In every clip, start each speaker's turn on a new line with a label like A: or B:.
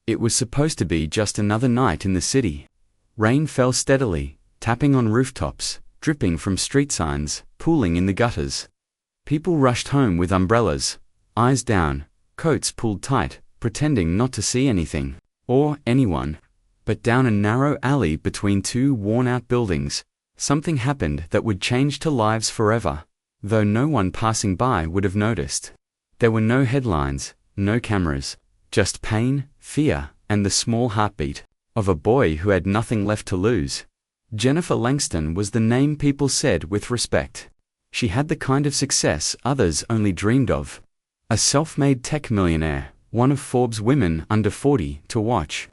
A: It was supposed to be just another night in the city. Rain fell steadily, tapping on rooftops, dripping from street signs, pooling in the gutters. People rushed home with umbrellas, eyes down, coats pulled tight, pretending not to see anything, or anyone. But down a narrow alley between two worn-out buildings, something happened that would change to lives forever, though no one passing by would have noticed. There were no headlines, no cameras, just pain, fear, and the small heartbeat of a boy who had nothing left to lose. Jennifer Langston was the name people said with respect. She had the kind of success others only dreamed of. A self-made tech millionaire, one of Forbes' women under 40 to watch.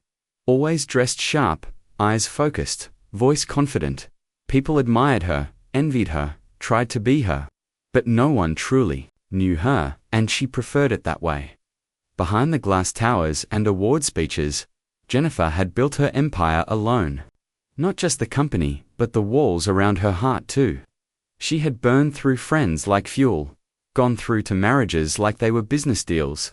A: Always dressed sharp, eyes focused, voice confident. People admired her, envied her, tried to be her. But no one truly knew her, and she preferred it that way. Behind the glass towers and award speeches, Jennifer had built her empire alone. Not just the company, but the walls around her heart too. She had burned through friends like fuel, gone through to marriages like they were business deals.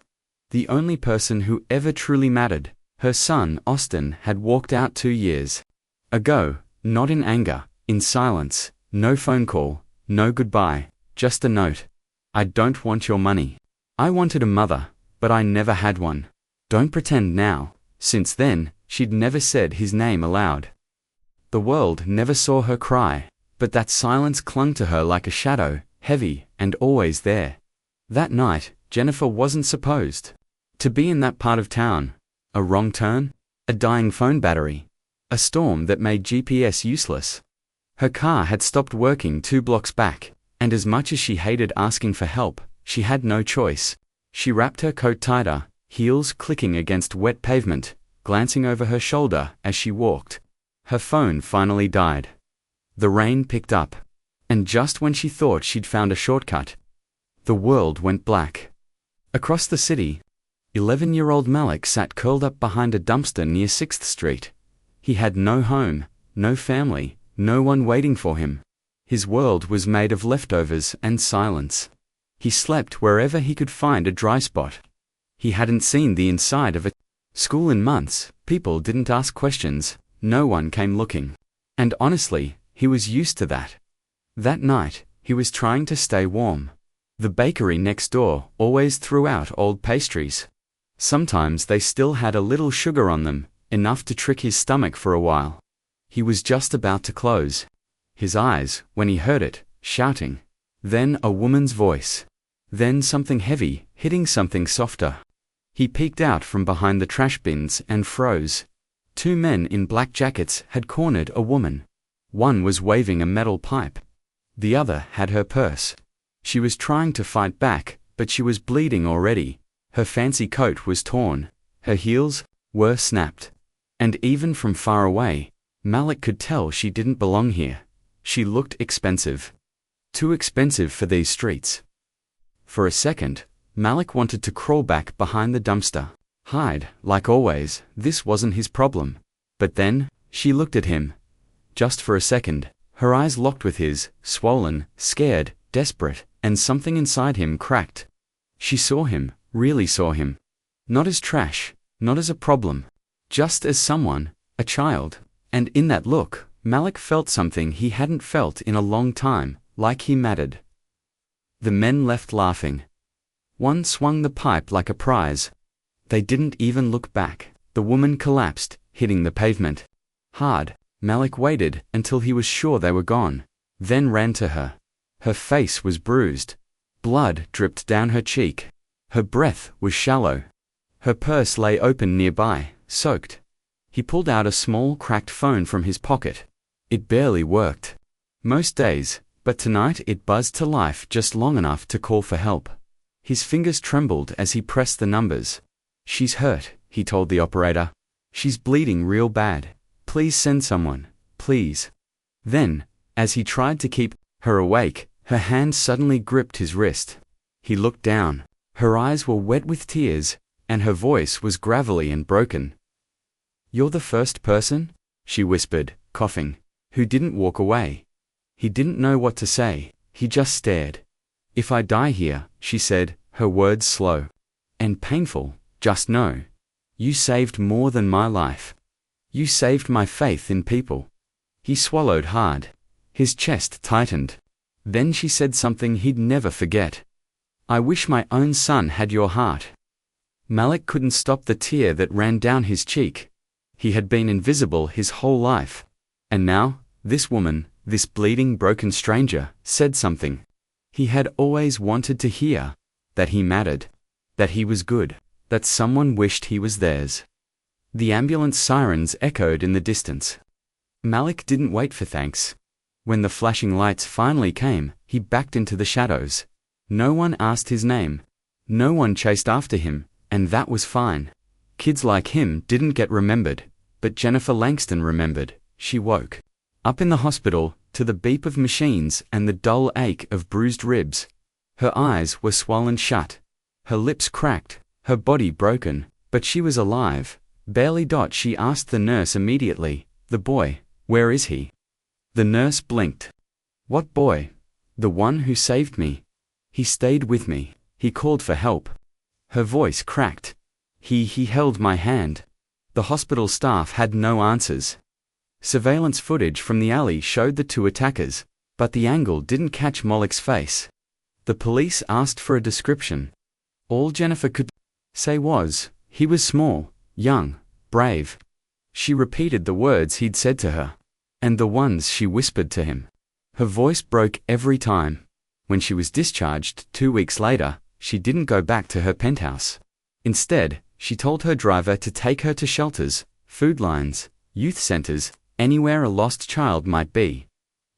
A: The only person who ever truly mattered, her son Austin, had walked out 2 years ago, not in anger, in silence, no phone call, no goodbye, just a note. I don't want your money. I wanted a mother, but I never had one. Don't pretend now. Since then, she'd never said his name aloud. The world never saw her cry, but that silence clung to her like a shadow, heavy and always there. That night, Jennifer wasn't supposed to be in that part of town. A wrong turn, a dying phone battery, a storm that made GPS useless. Her car had stopped working 2 blocks back, and as much as she hated asking for help, she had no choice. She wrapped her coat tighter, heels clicking against wet pavement, glancing over her shoulder as she walked. Her phone finally died. The rain picked up, and just when she thought she'd found a shortcut, the world went black. Across the city, 11-year-old Malik sat curled up behind a dumpster near 6th Street. He had no home, no family, no one waiting for him. His world was made of leftovers and silence. He slept wherever he could find a dry spot. He hadn't seen the inside of a school in months. People didn't ask questions, no one came looking. And honestly, he was used to that. That night, he was trying to stay warm. The bakery next door always threw out old pastries. Sometimes they still had a little sugar on them, enough to trick his stomach for a while. He was just about to close his eyes when he heard it, shouting. Then a woman's voice. Then something heavy, hitting something softer. He peeked out from behind the trash bins and froze. 2 men in black jackets had cornered a woman. One was waving a metal pipe. The other had her purse. She was trying to fight back, but she was bleeding already. Her fancy coat was torn. Her heels were snapped. And even from far away, Malik could tell she didn't belong here. She looked expensive. Too expensive for these streets. For a second, Malik wanted to crawl back behind the dumpster. Hide, like always, this wasn't his problem. But then, she looked at him. Just for a second, her eyes locked with his, swollen, scared, desperate, and something inside him cracked. She saw him, really saw him. Not as trash, not as a problem. Just as someone, a child. And in that look, Malik felt something he hadn't felt in a long time, like he mattered. The men left laughing. One swung the pipe like a prize. They didn't even look back. The woman collapsed, hitting the pavement. Hard, Malik waited until he was sure they were gone, then ran to her. Her face was bruised. Blood dripped down her cheek. Her breath was shallow. Her purse lay open nearby, soaked. He pulled out a small cracked phone from his pocket. It barely worked. Most days, but tonight it buzzed to life just long enough to call for help. His fingers trembled as he pressed the numbers. She's hurt, he told the operator. She's bleeding real bad. Please send someone, please. Then, as he tried to keep her awake, her hand suddenly gripped his wrist. He looked down. Her eyes were wet with tears, and her voice was gravelly and broken. You're the first person, she whispered, coughing, who didn't walk away. He didn't know what to say, he just stared. If I die here, she said, her words slow and painful, just know. You saved more than my life. You saved my faith in people." He swallowed hard. His chest tightened. Then she said something he'd never forget. "I wish my own son had your heart." Malik couldn't stop the tear that ran down his cheek. He had been invisible his whole life. And now, this woman, this bleeding, broken stranger, said something he had always wanted to hear: that he mattered, that he was good, that someone wished he was theirs. The ambulance sirens echoed in the distance. Malik didn't wait for thanks. When the flashing lights finally came, he backed into the shadows. No one asked his name. No one chased after him, and that was fine. Kids like him didn't get remembered, but Jennifer Langston remembered. She woke up in the hospital, to the beep of machines and the dull ache of bruised ribs. Her eyes were swollen shut. Her lips cracked, her body broken, but she was alive. Barely. She asked the nurse immediately, "The boy, where is he?" The nurse blinked. "What boy?" "The one who saved me. He stayed with me. He called for help." Her voice cracked. He held my hand." The hospital staff had no answers. Surveillance footage from the alley showed the two attackers, but the angle didn't catch Malik's face. The police asked for a description. All Jennifer could say was, "He was small, young, brave." She repeated the words he'd said to her, and the ones she whispered to him. Her voice broke every time. When she was discharged 2 weeks later, she didn't go back to her penthouse. Instead, she told her driver to take her to shelters, food lines, youth centers, anywhere a lost child might be.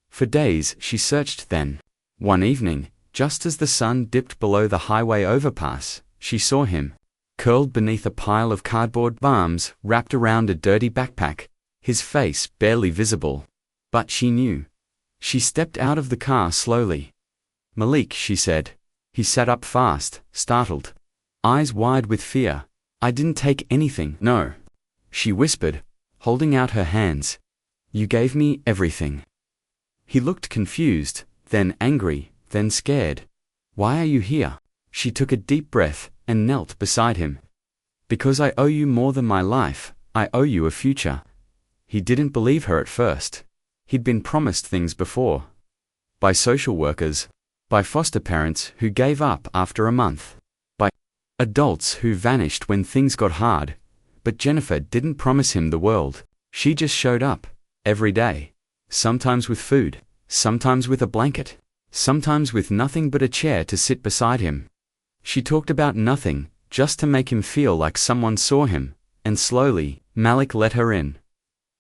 A: For days she searched then. One evening, just as the sun dipped below the highway overpass, she saw him, curled beneath a pile of cardboard, arms wrapped around a dirty backpack, his face barely visible. But she knew. She stepped out of the car slowly. "Malik," she said. He sat up fast, startled, eyes wide with fear. "I didn't take anything." "No," she whispered, holding out her hands. "You gave me everything." He looked confused, then angry, then scared. "Why are you here?" She took a deep breath and knelt beside him. "Because I owe you more than my life. I owe you a future." He didn't believe her at first. He'd been promised things before. By social workers, by foster parents who gave up after a month, by adults who vanished when things got hard. But Jennifer didn't promise him the world. She just showed up, every day. Sometimes with food, sometimes with a blanket, sometimes with nothing but a chair to sit beside him. She talked about nothing, just to make him feel like someone saw him, and slowly, Malik let her in.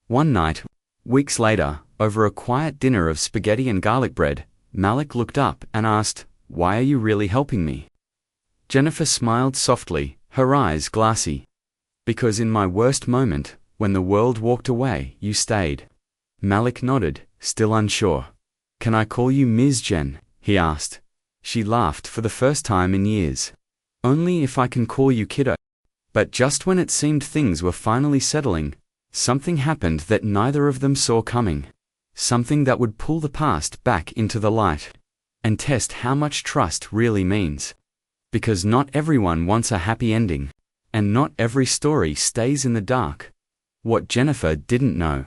A: One night, weeks later, over a quiet dinner of spaghetti and garlic bread, Malik looked up and asked, "Why are you really helping me?" Jennifer smiled softly, her eyes glassy. "Because in my worst moment, when the world walked away, you stayed." Malik nodded, still unsure. "Can I call you Ms. Jen?" he asked. She laughed for the first time in years. "Only if I can call you kiddo." But just when it seemed things were finally settling, something happened that neither of them saw coming. Something that would pull the past back into the light and test how much trust really means. Because not everyone wants a happy ending, and not every story stays in the dark. What Jennifer didn't know,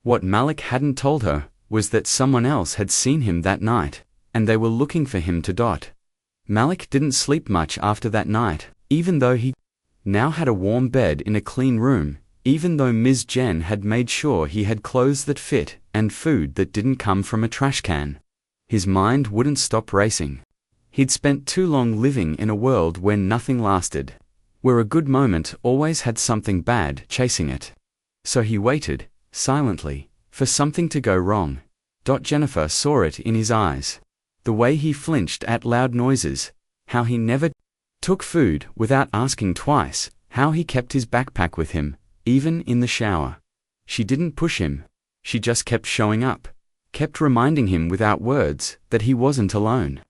A: what Malik hadn't told her, was that someone else had seen him that night, and they were looking for him to. Malik didn't sleep much after that night, even though he now had a warm bed in a clean room, even though Ms. Jen had made sure he had clothes that fit and food that didn't come from a trash can. His mind wouldn't stop racing. He'd spent too long living in a world where nothing lasted, where a good moment always had something bad chasing it. So he waited, silently, for something to go wrong. Jennifer saw it in his eyes. The way he flinched at loud noises, how he never took food without asking twice, how he kept his backpack with him, even in the shower. She didn't push him. She just kept showing up, kept reminding him without words that he wasn't alone.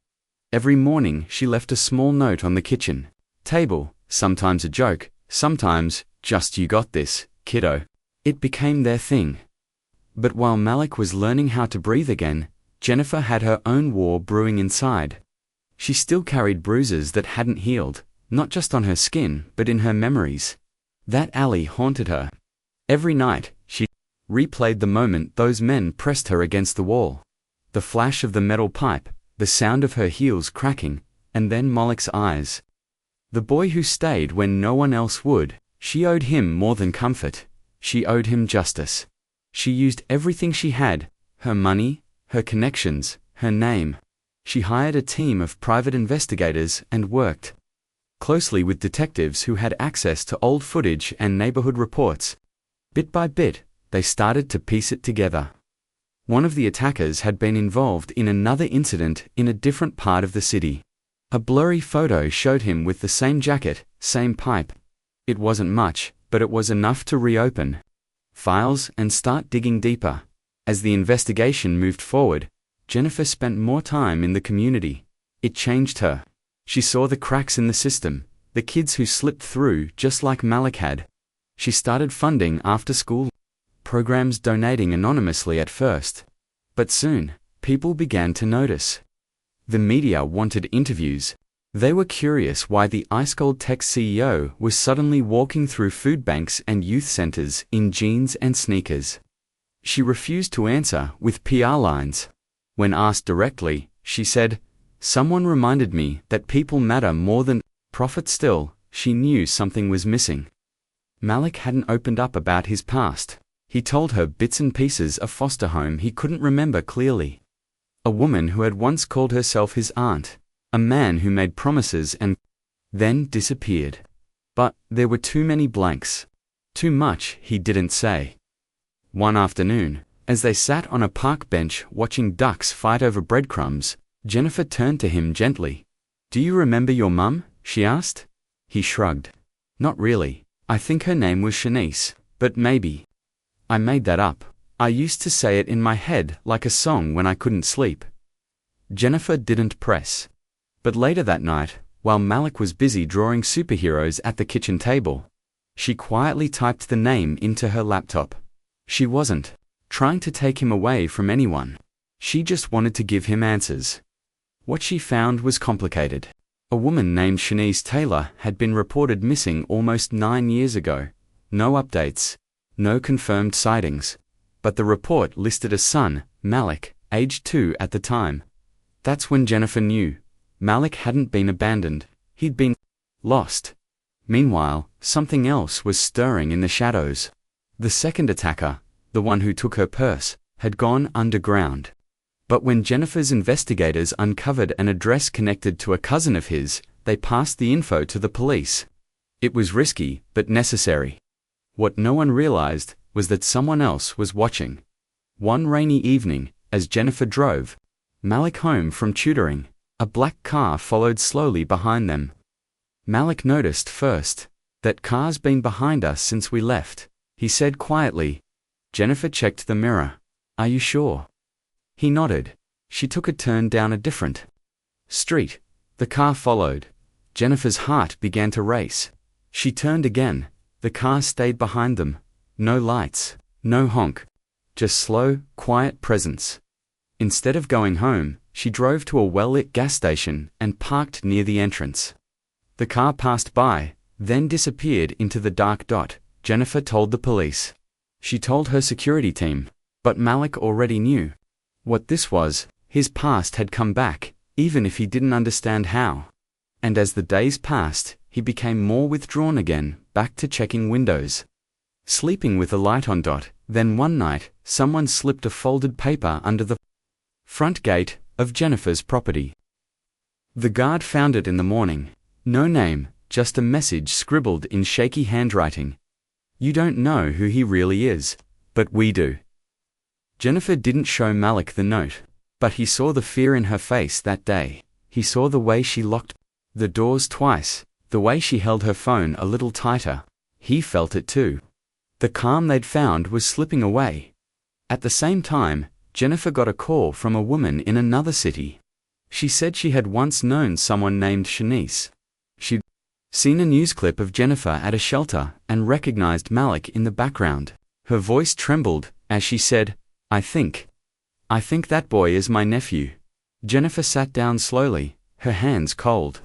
A: Every morning she left a small note on the kitchen table, sometimes a joke, sometimes, "Just you got this, kiddo." It became their thing. But while Malik was learning how to breathe again, Jennifer had her own war brewing inside. She still carried bruises that hadn't healed, not just on her skin, but in her memories. That alley haunted her. Every night, she replayed the moment those men pressed her against the wall. The flash of the metal pipe, the sound of her heels cracking, and then Moloch's eyes. The boy who stayed when no one else would. She owed him more than comfort. She owed him justice. She used everything she had, her money, her connections, her name. She hired a team of private investigators and worked closely with detectives who had access to old footage and neighborhood reports. Bit by bit, they started to piece it together. One of the attackers had been involved in another incident in a different part of the city. A blurry photo showed him with the same jacket, same pipe. It wasn't much, but it was enough to reopen files and start digging deeper. As the investigation moved forward, Jennifer spent more time in the community. It changed her. She saw the cracks in the system, the kids who slipped through just like Malik had. She started funding after-school programs, donating anonymously at first. But soon, people began to notice. The media wanted interviews. They were curious why the ice-cold tech CEO was suddenly walking through food banks and youth centers in jeans and sneakers. She refused to answer with PR lines. When asked directly, she said, "Someone reminded me that people matter more than profit." Still, she knew something was missing. Malik hadn't opened up about his past. He told her bits and pieces of foster home he couldn't remember clearly. A woman who had once called herself his aunt. A man who made promises and then disappeared. But there were too many blanks. Too much he didn't say. One afternoon, as they sat on a park bench watching ducks fight over breadcrumbs, Jennifer turned to him gently. "Do you remember your mum?" she asked. He shrugged. "Not really. I think her name was Shanice, but maybe. I made that up. I used to say it in my head like a song when I couldn't sleep." Jennifer didn't press. But later that night, while Malik was busy drawing superheroes at the kitchen table, she quietly typed the name into her laptop. She wasn't trying to take him away from anyone. She just wanted to give him answers. What she found was complicated. A woman named Shanice Taylor had been reported missing almost 9 years ago. No updates, no confirmed sightings. But the report listed a son, Malik, aged 2 at the time. That's when Jennifer knew. Malik hadn't been abandoned. He'd been lost. Meanwhile, something else was stirring in the shadows. The second attacker, the one who took her purse, had gone underground. But when Jennifer's investigators uncovered an address connected to a cousin of his, they passed the info to the police. It was risky, but necessary. What no one realized was that someone else was watching. One rainy evening, as Jennifer drove Malik home from tutoring, a black car followed slowly behind them. Malik noticed first. "That car's been behind us since we left," he said quietly. Jennifer checked the mirror. "Are you sure?" He nodded. She took a turn down a different street. The car followed. Jennifer's heart began to race. She turned again. The car stayed behind them. No lights, no honk. Just slow, quiet presence. Instead of going home, she drove to a well-lit gas station and parked near the entrance. The car passed by, then disappeared into the dark dot. Jennifer told the police. She told her security team. But Malik already knew what this was. His past had come back, even if he didn't understand how. And as the days passed, he became more withdrawn again, back to checking windows, sleeping with a light on. Then one night, someone slipped a folded paper under the front gate of Jennifer's property. The guard found it in the morning. No name, just a message scribbled in shaky handwriting. "You don't know who he really is, but we do." Jennifer didn't show Malik the note, but he saw the fear in her face that day. He saw the way she locked the doors twice, the way she held her phone a little tighter. He felt it too. The calm they'd found was slipping away. At the same time, Jennifer got a call from a woman in another city. She said she had once known someone named Shanice. She'd seen a news clip of Jennifer at a shelter and recognized Malik in the background. Her voice trembled as she said, I think that boy is my nephew." Jennifer sat down slowly, her hands cold.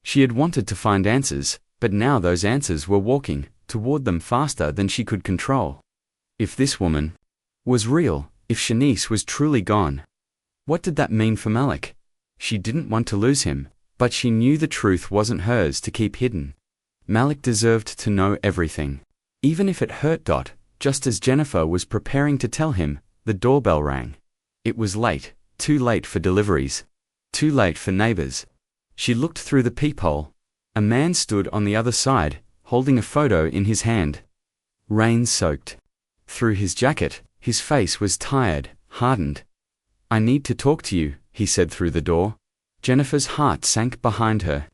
A: She had wanted to find answers, but now those answers were walking toward them faster than she could control. If this woman was real, if Shanice was truly gone, what did that mean for Malik? She didn't want to lose him, but she knew the truth wasn't hers to keep hidden. Malik deserved to know everything, even if it hurt. Just as Jennifer was preparing to tell him, the doorbell rang. It was late, too late for deliveries, too late for neighbors. She looked through the peephole. A man stood on the other side, holding a photo in his hand. Rain-soaked. Through his jacket, his face was tired, hardened. "I need to talk to you," he said through the door. Jennifer's heart sank behind her.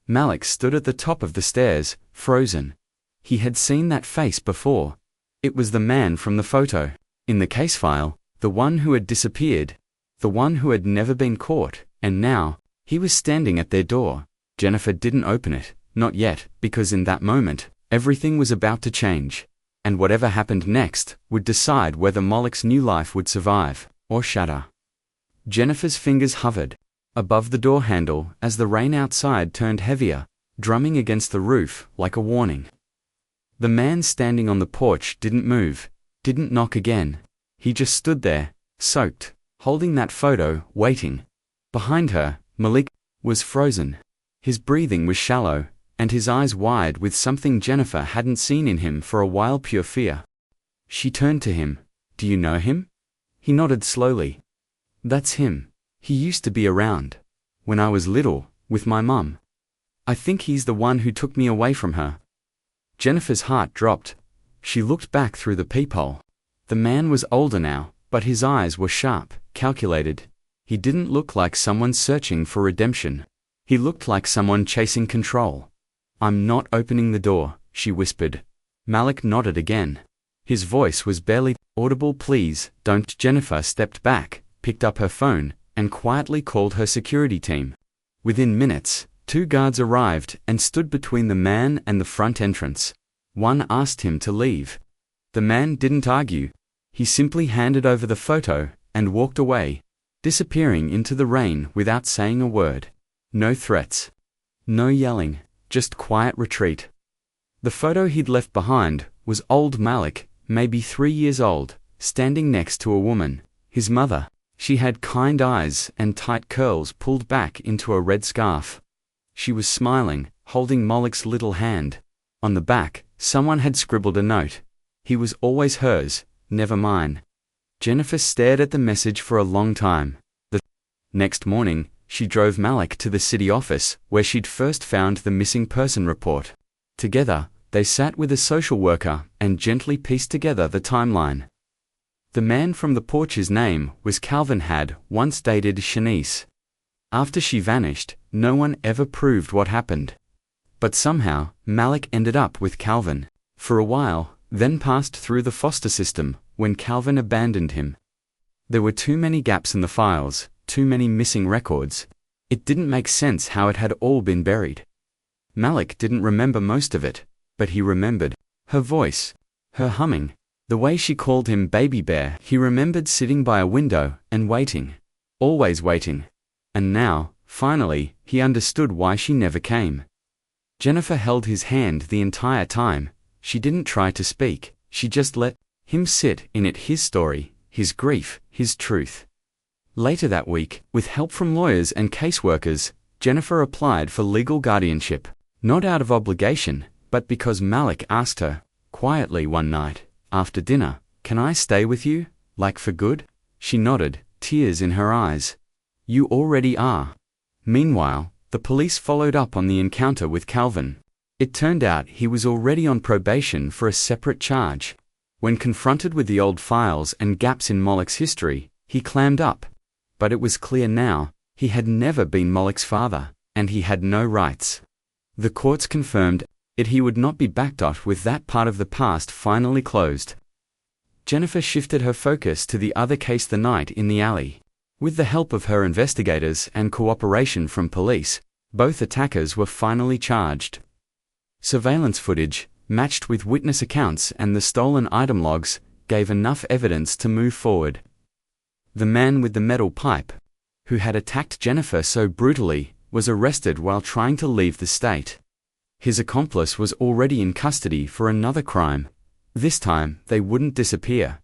A: Malik stood at the top of the stairs, frozen. He had seen that face before. It was the man from the photo. In the case file, the one who had disappeared. The one who had never been caught, and now, he was standing at their door. Jennifer didn't open it, not yet, because in that moment, everything was about to change. And whatever happened next would decide whether Malik's new life would survive, or shatter. Jennifer's fingers hovered above the door handle as the rain outside turned heavier, drumming against the roof like a warning. The man standing on the porch didn't move, didn't knock again. He just stood there, soaked, holding that photo, waiting. Behind her, Malik was frozen. His breathing was shallow, and his eyes wide with something Jennifer hadn't seen in him for a while, pure fear. She turned to him. "Do you know him?" He nodded slowly. "That's him. He used to be around. When I was little, with my mum. I think he's the one who took me away from her." Jennifer's heart dropped. She looked back through the peephole. The man was older now, but his eyes were sharp, calculated. He didn't look like someone searching for redemption. He looked like someone chasing control. "I'm not opening the door," she whispered. Malik nodded again. His voice was barely audible. "Please, don't." Jennifer stepped back, picked up her phone, and quietly called her security team. Within minutes, 2 guards arrived and stood between the man and the front entrance. One asked him to leave. The man didn't argue. He simply handed over the photo and walked away, disappearing into the rain without saying a word. No threats. No yelling, just quiet retreat. The photo he'd left behind was old Malik, maybe 3 years old, standing next to a woman, his mother. She had kind eyes and tight curls pulled back into a red scarf. She was smiling, holding Malik's little hand. On the back, someone had scribbled a note. He was always hers, never mine. Jennifer stared at the message for a long time. The next morning, she drove Malik to the city office, where she'd first found the missing person report. Together, they sat with a social worker and gently pieced together the timeline. The man from the porch's name was Calvin, had once dated Shanice. After she vanished, no one ever proved what happened. But somehow, Malik ended up with Calvin. For a while, then passed through the foster system, when Calvin abandoned him. There were too many gaps in the files, too many missing records. It didn't make sense how it had all been buried. Malik didn't remember most of it, but he remembered her voice, her humming, the way she called him baby bear. He remembered sitting by a window and waiting, always waiting. And now, finally, he understood why she never came. Jennifer held his hand the entire time. She didn't try to speak, she just let him sit in it, his story, his grief, his truth. Later that week, with help from lawyers and caseworkers, Jennifer applied for legal guardianship, not out of obligation, but because Malik asked her, quietly one night, after dinner, "Can I stay with you, like for good?" She nodded, tears in her eyes. "You already are." Meanwhile, the police followed up on the encounter with Calvin. It turned out he was already on probation for a separate charge. When confronted with the old files and gaps in Malik's history, he clammed up. But it was clear now, he had never been Malik's father, and he had no rights. The courts confirmed it. He would not be backed off with that part of the past finally closed. Jennifer shifted her focus to the other case, the night in the alley. With the help of her investigators and cooperation from police, both attackers were finally charged. Surveillance footage, matched with witness accounts and the stolen item logs, gave enough evidence to move forward. The man with the metal pipe, who had attacked Jennifer so brutally, was arrested while trying to leave the state. His accomplice was already in custody for another crime. This time, they wouldn't disappear.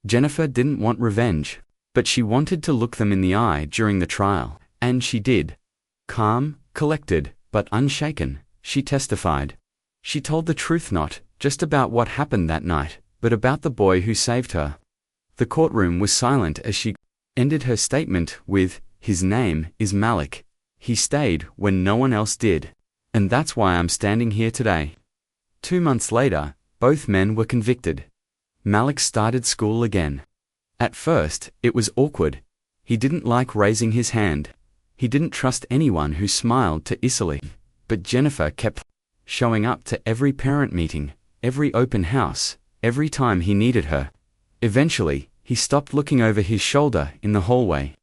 A: Jennifer didn't want revenge, but she wanted to look them in the eye during the trial, and she did. Calm, collected, but unshaken, she testified. She told the truth, not just about what happened that night, but about the boy who saved her. The courtroom was silent as she ended her statement with, "His name is Malik. He stayed when no one else did. And that's why I'm standing here today." 2 months later, both men were convicted. Malik started school again. At first, it was awkward. He didn't like raising his hand. He didn't trust anyone who smiled too easily. But Jennifer kept showing up to every parent meeting, every open house, every time he needed her. Eventually, he stopped looking over his shoulder in the hallway.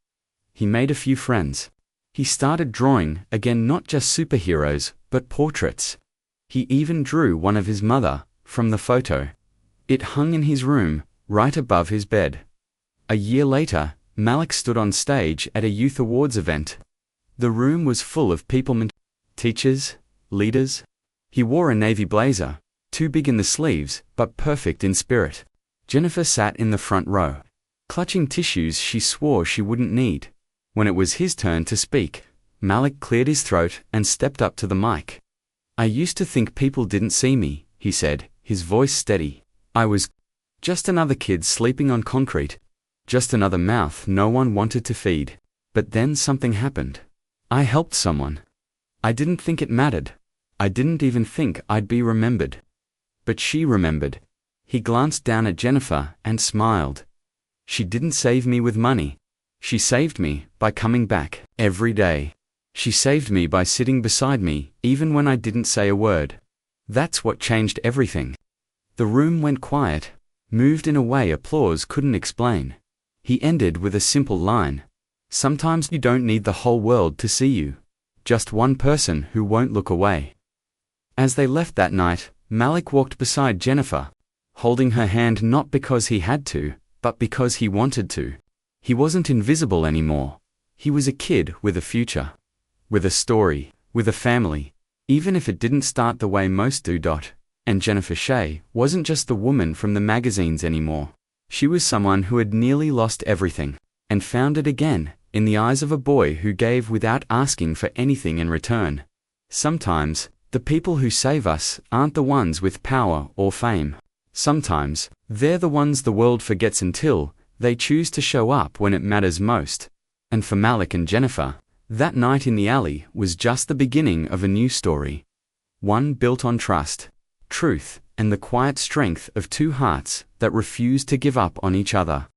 A: He made a few friends. He started drawing, again, not just superheroes, but portraits. He even drew one of his mother from the photo. It hung in his room, right above his bed. A year later, Malik stood on stage at a youth awards event. The room was full of people, teachers, leaders. He wore a navy blazer, too big in the sleeves, but perfect in spirit. Jennifer sat in the front row, clutching tissues she swore she wouldn't need. When it was his turn to speak, Malik cleared his throat and stepped up to the mic. "I used to think people didn't see me," he said, his voice steady. "I was just another kid sleeping on concrete, just another mouth no one wanted to feed. But then something happened. I helped someone. I didn't think it mattered. I didn't even think I'd be remembered. But she remembered." He glanced down at Jennifer and smiled. "She didn't save me with money. She saved me by coming back every day. She saved me by sitting beside me, even when I didn't say a word. That's what changed everything." The room went quiet, moved in a way applause couldn't explain. He ended with a simple line. "Sometimes you don't need the whole world to see you. Just one person who won't look away." As they left that night, Malik walked beside Jennifer, holding her hand not because he had to, but because he wanted to. He wasn't invisible anymore. He was a kid with a future, with a story, with a family, even if it didn't start the way most do. And Jennifer Shea wasn't just the woman from the magazines anymore. She was someone who had nearly lost everything, and found it again, in the eyes of a boy who gave without asking for anything in return. Sometimes, the people who save us aren't the ones with power or fame. Sometimes, they're the ones the world forgets until they choose to show up when it matters most. And for Malik and Jennifer, that night in the alley was just the beginning of a new story. One built on trust, truth, and the quiet strength of two hearts that refused to give up on each other.